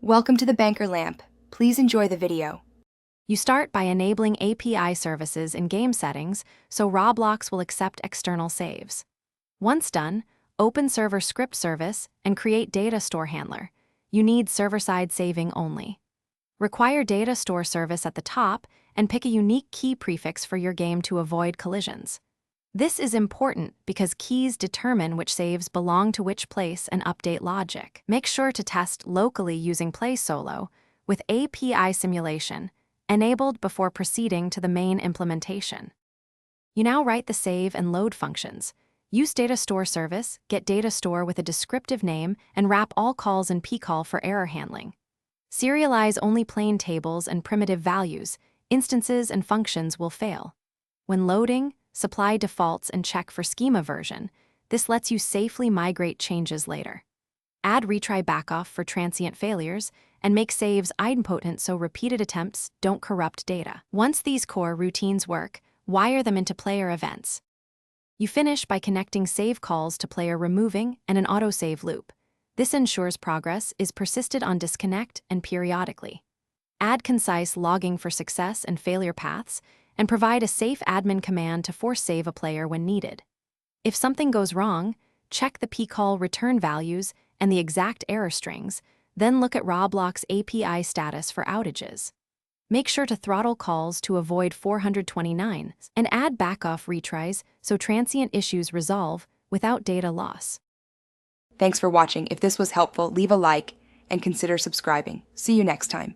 Welcome to the Banker Lamp. Please enjoy the video. You start by enabling API services in game settings so Roblox will accept external saves. Once done, open Server Script Service and create Datastore Handler. You need server-side saving only. Require Datastore Service at the top and pick a unique key prefix for your game to avoid collisions. This is important because keys determine which saves belong to which place and update logic. Make sure to test locally using Play Solo with API simulation enabled before proceeding to the main implementation. You now write the save and load functions. Use Datastore Service, get Datastore with a descriptive name, and wrap all calls in pcall for error handling. Serialize only plain tables and primitive values. Instances and functions will fail. When loading, supply defaults and check for schema version. This lets you safely migrate changes later. Add retry backoff for transient failures, and make saves idempotent so repeated attempts don't corrupt data. Once these core routines work, wire them into player events. You finish by connecting save calls to player removing and an autosave loop. This ensures progress is persisted on disconnect and periodically. Add concise logging for success and failure paths, and provide a safe admin command to force save a player when needed. If something goes wrong, check the pcall return values and the exact error strings, then look at Roblox API status for outages. Make sure to throttle calls to avoid 429 and add backoff retries so transient issues resolve without data loss. Thanks for watching. If this was helpful, leave a like and consider subscribing. See you next time.